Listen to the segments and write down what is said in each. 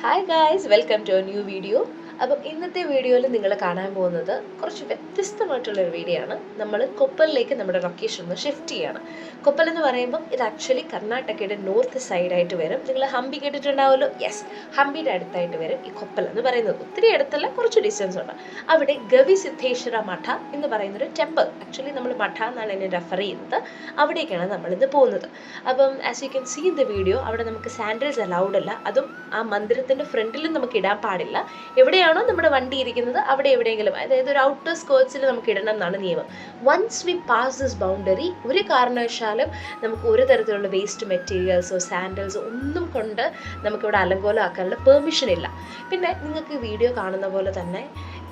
Hi guys, welcome to a new video. അപ്പം ഇന്നത്തെ വീഡിയോയിൽ നിങ്ങൾ കാണാൻ പോകുന്നത് കുറച്ച് വ്യത്യസ്തമായിട്ടുള്ളൊരു വീഡിയോ ആണ്. നമ്മൾ കൊപ്പലിലേക്ക് നമ്മുടെ ലൊക്കേഷൻ ഒന്ന് ഷിഫ്റ്റ് ചെയ്യാണ്. കൊപ്പൽ എന്ന് പറയുമ്പം ഇത് ആക്ച്വലി കർണാടകയുടെ നോർത്ത് സൈഡായിട്ട് വരും. നിങ്ങൾ ഹംപി കേട്ടിട്ടുണ്ടാവുമല്ലോ? യെസ്, ഹംപിയുടെ അടുത്തായിട്ട് വരും ഈ കൊപ്പൽ എന്ന് പറയുന്നത്. ഒത്തിരി അടുത്തല്ല, കുറച്ച് ഡിസ്റ്റൻസ് ഉണ്ട്. അവിടെ ഗവി സിദ്ധേശ്വര മഠ എന്ന് പറയുന്നൊരു ടെമ്പിൾ, ആക്ച്വലി നമ്മൾ മഠ എന്നാണ് എന്നെ റെഫർ ചെയ്യുന്നത്, അവിടേക്കാണ് നമ്മളിന്ന് പോകുന്നത്. അപ്പം as you can see in the video, അവിടെ നമുക്ക് സാൻഡൽസ് അലൗഡ് അല്ല. അതും ആ മന്ദിരത്തിൻ്റെ ഫ്രണ്ടിലും നമുക്ക് ഇടാൻ പാടില്ല. എവിടെയാണോ നമ്മുടെ വണ്ടി ഇരിക്കുന്നത് അവിടെ എവിടെയെങ്കിലും, അതായത് ഒരു ഔട്ടർ സ്കേർട്സിൽ നമുക്ക് ഇടണം എന്നാണ് നിയമം. Once we pass this boundary, ഒരു കാരണവശാലും നമുക്ക് ഒരു തരത്തിലുള്ള വേസ്റ്റ് മെറ്റീരിയൽസോ സാൻഡൽസോ ഒന്നും കൊണ്ട് നമുക്കിവിടെ അലങ്കോലമാക്കാനുള്ള പെർമിഷൻ ഇല്ല. പിന്നെ നിങ്ങൾക്ക് വീഡിയോ കാണുന്ന പോലെ തന്നെ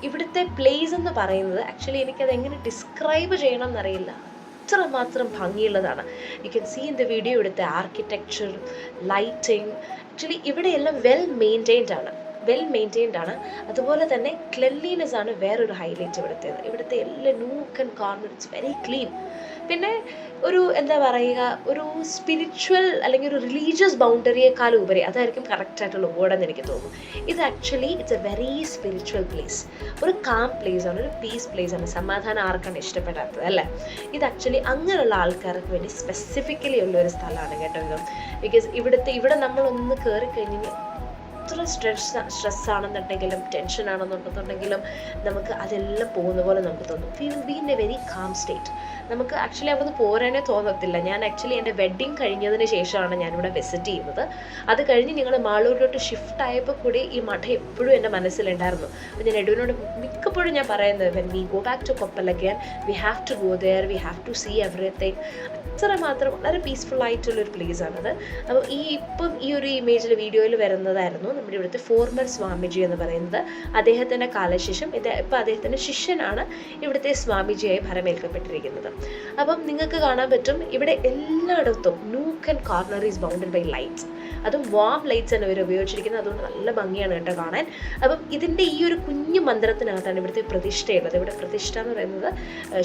ഇവിടുത്തെ പ്ലേസ് എന്ന് പറയുന്നത് ആക്ച്വലി എനിക്കത് എങ്ങനെ ഡിസ്ക്രൈബ് ചെയ്യണം എന്നറിയില്ല, അത്രമാത്രം ഭംഗിയുള്ളതാണ്. You can see in the video ഇവിടുത്തെ ആർക്കിടെക്ചർ, ലൈറ്റിംഗ്, ആക്ച്വലി ഇവിടെയെല്ലാം വെൽ മെയിൻറ്റെയിൻഡ് ആണ്. അതുപോലെ തന്നെ ക്ലെൻലിനെസ് ആണ് വേറൊരു ഹൈലൈറ്റ് ഇവിടുത്തേത്. ഇവിടുത്തെ എല്ലാ nook and corner it's very clean. പിന്നെ ഒരു എന്താ പറയുക, ഒരു സ്പിരിച്വൽ അല്ലെങ്കിൽ ഒരു റിലീജിയസ് ബൗണ്ടറിയേക്കാളും ഉപരി അതായിരിക്കും കറക്റ്റായിട്ടുള്ള വേർഡെന്ന് എനിക്ക് തോന്നുന്നു. ഇത് actually it's a very spiritual place, ഒരു കാം പ്ലേസ് ആണ്, ഒരു പീസ് പ്ലേസ് ആണ്. സമാധാനം ആർക്കാണ് ഇഷ്ടപ്പെടാത്തത് അല്ലേ? ഇത് ആക്ച്വലി അങ്ങനെയുള്ള ആൾക്കാർക്ക് വേണ്ടി സ്പെസിഫിക്കലി ഉള്ള ഒരു സ്ഥലമാണ് കേട്ടോ ഇത്. ബിക്കോസ് ഇവിടെ നമ്മളൊന്ന് കയറി കഴിഞ്ഞാൽ എത്ര സ്ട്രെസ്സാണെന്നുണ്ടെങ്കിലും ടെൻഷൻ ആണെന്നുണ്ടെന്നുണ്ടെങ്കിലും നമുക്ക് അതെല്ലാം പോകുന്ന പോലെ നമുക്ക് തോന്നും. We will be in A very calm state. നമുക്ക് ആക്ച്വലി അവിടെ നിന്ന് പോരാനേ തോന്നത്തില്ല. ഞാൻ ആക്ച്വലി എൻ്റെ വെഡ്ഡിങ് കഴിഞ്ഞതിന് ശേഷമാണ് ഞാനിവിടെ വിസിറ്റ് ചെയ്യുന്നത്. അത് കഴിഞ്ഞ് ഞങ്ങൾ മാളൂരിലോട്ട് ഷിഫ്റ്റ് ആയപ്പോൾ കൂടി ഈ മഠം എപ്പോഴും എൻ്റെ മനസ്സിലുണ്ടായിരുന്നു. അപ്പോൾ ഞാൻ എഡുവിനോട് മിക്കപ്പോഴും ഞാൻ പറയുന്നത്, when we go back to Koppal again we have to go there, we have to see everything. അത്രമാത്രം വളരെ പീസ്ഫുൾ ആയിട്ടുള്ളൊരു പ്ലേസ് ആണത്. അപ്പോൾ ഇപ്പം ഈ ഒരു ഇമേജിൽ വീഡിയോയിൽ വരുന്നതായിരുന്നു നമ്മുടെ ഇവിടുത്തെ ഫോർമർ സ്വാമിജി എന്ന് പറയുന്നത്. അദ്ദേഹത്തിൻ്റെ കാലശേഷം ഇപ്പം അദ്ദേഹത്തിൻ്റെ ശിഷ്യനാണ് ഇവിടുത്തെ സ്വാമിജിയായി ഭരമേൽക്കപ്പെട്ടിരിക്കുന്നത്. അപ്പം നിങ്ങൾക്ക് കാണാൻ പറ്റും ഇവിടെ എല്ലായിടത്തും nook and corner is bounded by lights. അതും വാം ലൈറ്റ്സ് ആണ് ഇവർ ഉപയോഗിച്ചിരിക്കുന്നത്. അതുകൊണ്ട് നല്ല ഭംഗിയാണ് കേട്ടോ കാണാൻ. അപ്പം ഇതിൻ്റെ ഈ ഒരു കുഞ്ഞു മന്ദിരത്തിനകത്താണ് ഇവിടുത്തെ പ്രതിഷ്ഠയുള്ളത്. ഇവിടെ പ്രതിഷ്ഠ എന്ന് പറയുന്നത്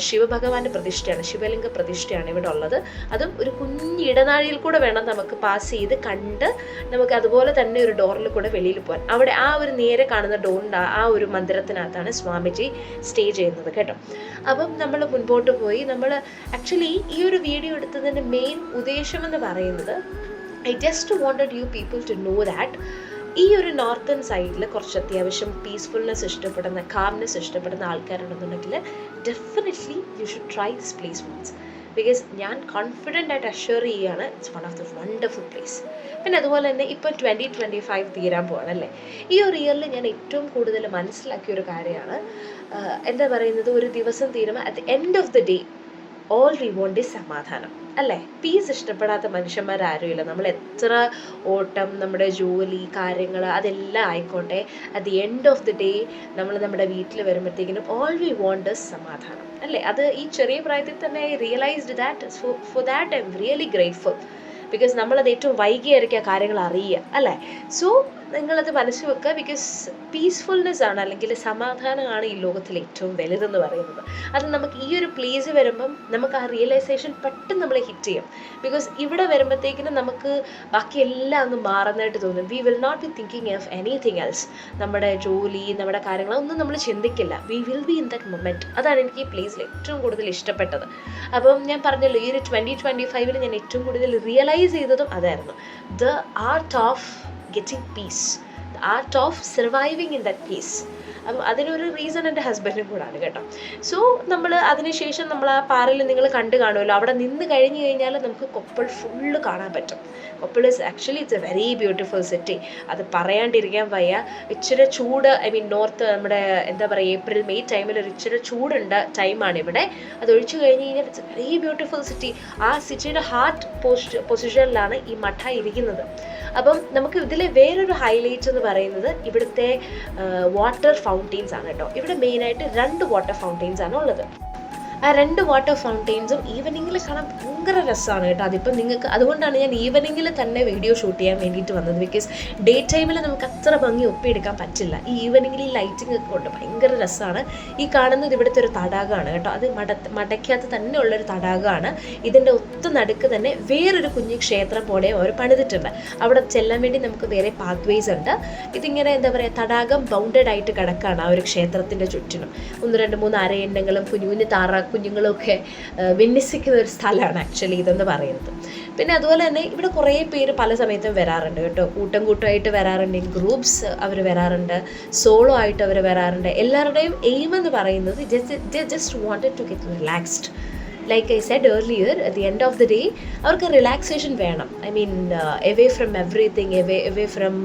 ശിവഭഗവാന്റെ പ്രതിഷ്ഠയാണ്, ശിവലിംഗ പ്രതിഷ്ഠയാണ് ഇവിടെ ഉള്ളത്. അതും ഒരു കുഞ്ഞ് ഇടനാഴിയിൽ കൂടെ വേണം നമുക്ക് പാസ് ചെയ്ത് കണ്ട് നമുക്ക് അതുപോലെ തന്നെ ഒരു ഡോറിൽ കൂടെ വെളിയിൽ പോകാൻ. അവിടെ ആ ഒരു നേരെ കാണുന്ന ഡോറിൻ്റെ ആ ഒരു മന്ദിരത്തിനകത്താണ് സ്വാമിജി സ്റ്റേ ചെയ്യുന്നത് കേട്ടോ. അപ്പം നമ്മൾ മുൻപോട്ട് പോയി. നമ്മൾ ആക്ച്വലി ഈ ഒരു വീഡിയോ എടുത്തതിൻ്റെ മെയിൻ ഉദ്ദേശം എന്ന് പറയുന്നത്, I just wanted you people to know that ഈ ഒരു നോർത്തേൺ സൈഡിൽ കുറച്ച് അത്യാവശ്യം പീസ്ഫുൾനെസ് ഇഷ്ടപ്പെടുന്ന, കാംനെസ് ഇഷ്ടപ്പെടുന്ന ആൾക്കാരുണ്ടെന്നുണ്ടെങ്കിൽ definitely you should try this place once. Because ഞാൻ കോൺഫിഡൻ്റ് ആയിട്ട് അഷ്വർ ചെയ്യുകയാണ്, it's one of the wonderful place. പിന്നെ അതുപോലെ തന്നെ ഇപ്പോൾ 2025 തീരാൻ പോവാണല്ലേ. ഈ ഒരു ഇയറിൽ ഞാൻ ഏറ്റവും കൂടുതൽ മനസ്സിലാക്കിയ ഒരു കാര്യമാണ്, എന്താ പറയുന്നത്, ഒരു ദിവസം തീരുമ്പോൾ at the end of the day all we want is സമാധാനം അല്ലേ? പീസ് ഇഷ്ടപ്പെടാത്ത മനുഷ്യന്മാരാരുമില്ല. നമ്മൾ എത്ര ഓട്ടം, നമ്മുടെ ജോലി കാര്യങ്ങൾ അതെല്ലാം ആയിക്കോട്ടെ, at the end of the day നമ്മൾ നമ്മുടെ വീട്ടിൽ വരുമ്പോഴത്തേക്കിനും ഓൾ വി വോണ്ട് ഈസ് സമാധാനം അല്ലേ? അത് ഈ ചെറിയ പ്രായത്തിൽ തന്നെ I realised that. For that I am really grateful. Because നമ്മളത് ഏറ്റവും വൈകിയായിരിക്കും ആ കാര്യങ്ങൾ അറിയുക അല്ലേ? സോ നിങ്ങളത് മനസ്സിൽ വെക്കുക. ബിക്കോസ് പീസ്ഫുൾനെസ് ആണ്, അല്ലെങ്കിൽ സമാധാനമാണ് ഈ ലോകത്തിൽ ഏറ്റവും വലുതെന്ന് പറയുന്നത്. അത് നമുക്ക് ഈ ഒരു പ്ലേസ് വരുമ്പം നമുക്ക് ആ റിയലൈസേഷൻ പെട്ടെന്ന് നമ്മളെ ഹിറ്റ് ചെയ്യും. ബിക്കോസ് ഇവിടെ വരുമ്പോഴത്തേക്കിനും നമുക്ക് ബാക്കി എല്ലാം ഒന്ന് മാറുന്നതായിട്ട് തോന്നും. We will not be thinking of anything else. നമ്മുടെ ജോലി, നമ്മുടെ കാര്യങ്ങളൊന്നും നമ്മൾ ചിന്തിക്കില്ല. We will be in that moment. അതാണ് എനിക്ക് ഈ പ്ലേസിൽ ഏറ്റവും കൂടുതൽ ഇഷ്ടപ്പെട്ടത്. അപ്പം ഞാൻ പറഞ്ഞല്ലോ, ഈ ഒരു 2025 ഞാൻ ഏറ്റവും കൂടുതൽ റിയലൈസ് ചെയ്തതും അതായിരുന്നു. The art of getting peace, the art of surviving in that peace. അപ്പം അതിനൊരു റീസൺ എൻ്റെ ഹസ്ബൻഡും കൂടാണ് കേട്ടോ. സോ നമ്മൾ അതിനുശേഷം നമ്മൾ ആ പാറയിൽ നിങ്ങൾ കണ്ടു കാണുമല്ലോ, അവിടെ നിന്ന് കഴിഞ്ഞ് കഴിഞ്ഞാൽ നമുക്ക് കൊപ്പൾ ഫുള്ള് കാണാൻ പറ്റും. Koppal is actually it's a very beautiful city. അത് പറയാണ്ടിരിക്കാൻ വയ്യ. ഇച്ചിരി ചൂട്, ഐ മീൻ നോർത്ത്, നമ്മുടെ എന്താ പറയുക, ഏപ്രിൽ മെയ് ടൈമിൽ ഒരു ഇച്ചിരി ചൂടുണ്ട് ടൈമാണ് ഇവിടെ. അതൊഴിച്ചു കഴിഞ്ഞ് കഴിഞ്ഞാൽ it's a very beautiful city. ആ സിറ്റിയുടെ ഹാർട്ട് പൊസിഷനിലാണ് ഈ മഠ ഇരിക്കുന്നത്. അപ്പം നമുക്ക് ഇതിലെ വേറൊരു ഹൈലൈറ്റ് എന്ന് പറയുന്നത് ഇവിടുത്തെ വാട്ടർ ഫൗണ്ടെയിൻസ് ആണ് കേട്ടോ. ഇവിടെ മെയിനായിട്ട് 2 വാട്ടർ ഫൗണ്ടെയിൻസ് ആണ് ഉള്ളത്. ആ 2 വാട്ടർ ഫൗണ്ടെയിൻസും ഈവനിങ്ങിൽ കാണാൻ ഭയങ്കര രസമാണ് കേട്ടോ. അതിപ്പം നിങ്ങൾക്ക് അതുകൊണ്ടാണ് ഞാൻ ഈവനിങ്ങിൽ തന്നെ വീഡിയോ ഷൂട്ട് ചെയ്യാൻ വേണ്ടിയിട്ട് വന്നത്. ബിക്കോസ് ഡേ ടൈമിൽ നമുക്ക് അത്ര ഭംഗി ഒപ്പിയെടുക്കാൻ പറ്റില്ല. ഈ ഈവനിങ്ങിൽ ഈ ലൈറ്റിംഗ് ഒക്കെ കൊണ്ട് ഭയങ്കര രസമാണ്. ഈ കാണുന്നത് ഇവിടുത്തെ ഒരു തടാകമാണ് കേട്ടോ. അത് മടക്കകത്ത് തന്നെ ഉള്ളൊരു തടാകമാണ്. ഇതിൻ്റെ നടുക്ക് തന്നെ വേറൊരു കുഞ്ഞു ക്ഷേത്രം പോലെ അവർ പണിതിട്ടുണ്ട്. അവിടെ ചെല്ലാൻ വേണ്ടി നമുക്ക് വേറെ പാത്വേസ് ഉണ്ട്. ഇതിങ്ങനെ എന്താ പറയുക, തടാകം ബൗണ്ടഡ് ആയിട്ട് കിടക്കുകയാണ് ആ ഒരു ക്ഷേത്രത്തിൻ്റെ ചുറ്റിനും. 1, 2, 3 അരയന്നങ്ങളും കുഞ്ഞു കുഞ്ഞുങ്ങളും ഒക്കെ വിന്യസിക്കുന്ന ഒരു സ്ഥലമാണ് ആക്ച്വലി ഇതെന്ന് പറയുന്നത്. പിന്നെ അതുപോലെ തന്നെ ഇവിടെ കുറേ പേര് പല സമയത്തും വരാറുണ്ട് കേട്ടോ. കൂട്ടമായിട്ട് വരാറുണ്ട്, ഇൻ ഗ്രൂപ്പ്സ് അവർ വരാറുണ്ട്, സോളോ ആയിട്ട് അവർ വരാറുണ്ട്. എല്ലാവരുടെയും എയിം എന്ന് പറയുന്നത് just wanted to get relaxed. Like I said earlier, at the end of the day അവർക്ക് റിലാക്സേഷൻ വേണം. I mean away from everything, away from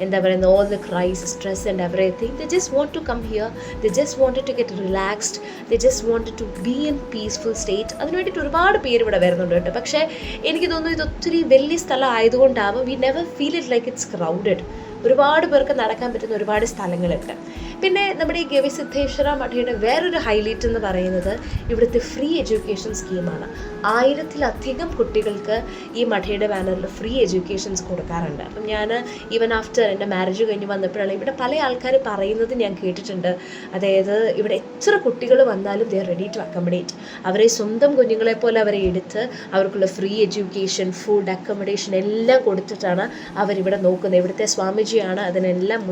എന്താ പറയുന്നത്, all the cries, stress and everything. They just want to come here, they just wanted to get relaxed, they just wanted to be in peaceful state. അതിന് വേണ്ടിയിട്ട് ഒരുപാട് പേര് ഇവിടെ വരുന്നുണ്ട് കേട്ടോ. പക്ഷേ എനിക്ക് തോന്നുന്നു ഇത് ഒത്തിരി വലിയ സ്ഥലം ആയതുകൊണ്ടാവും we never feel it like it's crowded. ഒരുപാട് പേർക്ക് നടക്കാൻ പറ്റുന്ന ഒരുപാട് സ്ഥലങ്ങളുണ്ട്. പിന്നെ നമ്മുടെ ഈ ഗവിസിദ്ധേശ്വര മഠയുടെ വേറൊരു ഹൈലൈറ്റ് എന്ന് പറയുന്നത് ഇവിടുത്തെ ഫ്രീ എഡ്യൂക്കേഷൻ സ്കീമാണ്. 1000-ലധികം കുട്ടികൾക്ക് ഈ മഠയുടെ ബാനറിൽ ഫ്രീ എഡ്യൂക്കേഷൻസ് കൊടുക്കാറുണ്ട്. അപ്പം ഞാൻ ഈവൻ ആഫ്റ്റർ എൻ്റെ മാരേജ് കഴിഞ്ഞ് വന്നപ്പോഴാണ് ഇവിടെ പല ആൾക്കാർ പറയുന്നത് ഞാൻ കേട്ടിട്ടുണ്ട്. അതായത് ഇവിടെ എത്ര കുട്ടികൾ വന്നാലും they are ready to accommodate. അവരെ സ്വന്തം കുഞ്ഞുങ്ങളെ പോലെ അവരെ എടുത്ത് അവർക്കുള്ള ഫ്രീ എഡ്യൂക്കേഷൻ, ഫുഡ്, അക്കോമഡേഷൻ എല്ലാം കൊടുത്തിട്ടാണ് അവരിവിടെ നോക്കുന്നത്. ഇവിടുത്തെ സ്വാമിജിയാണ് അതിനെല്ലാം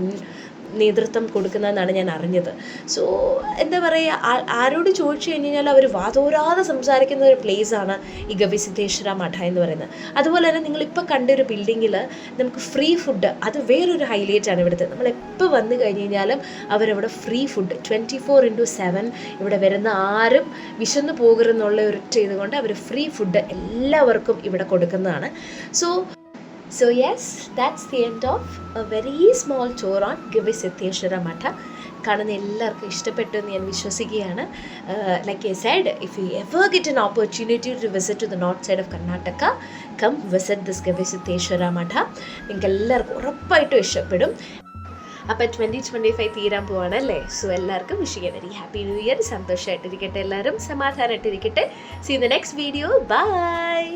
നേതൃത്വം കൊടുക്കുന്നതെന്നാണ് ഞാൻ അറിഞ്ഞത്. സോ എന്താ പറയുക, ആരോട് ചോദിച്ചു കഴിഞ്ഞാൽ അവർ വാതോരാതെ സംസാരിക്കുന്ന ഒരു പ്ലേസാണ് ഈ ഗവിസിദ്ധേശ്വര മഠ എന്ന് പറയുന്നത്. അതുപോലെ തന്നെ നിങ്ങളിപ്പോൾ കണ്ടൊരു ബിൽഡിങ്ങിൽ നമുക്ക് ഫ്രീ ഫുഡ്, അത് വേറൊരു ഹൈലൈറ്റാണ് ഇവിടുത്തെ. നമ്മളെപ്പോൾ വന്നു കഴിഞ്ഞ് കഴിഞ്ഞാലും അവരവിടെ ഫ്രീ ഫുഡ് 24/7 ഇവിടെ വരുന്ന ആരും വിശന്നു പോകരുതെന്നുള്ള ഒരു ചെയ്തുകൊണ്ട് അവർ ഫ്രീ ഫുഡ് എല്ലാവർക്കും ഇവിടെ കൊടുക്കുന്നതാണ്. So yes, that's the end of a very small tour on ഗവിസിദ്ധേശ്വര മഠ. കാണുന്ന എല്ലാവർക്കും ഇഷ്ടപ്പെട്ടു എന്ന് ഞാൻ വിശ്വസിക്കുകയാണ്. Like I said, if you ever get an opportunity to visit to the north side of Karnataka, come visit this ഗവിസിദ്ധേശ്വര മഠ. നിങ്ങൾക്ക് എല്ലാവർക്കും ഉറപ്പായിട്ടും ഇഷ്ടപ്പെടും. അപ്പോൾ 2025 തീരാൻ പോവാണല്ലേ. സോ എല്ലാവർക്കും വിഷ് ചെയ്യാൻ വെരി ഹാപ്പി ന്യൂ ഇയർ. സന്തോഷമായിട്ടിരിക്കട്ടെ, എല്ലാവരും സമാധാനമായിട്ടിരിക്കട്ടെ. See you in the next video. Bye.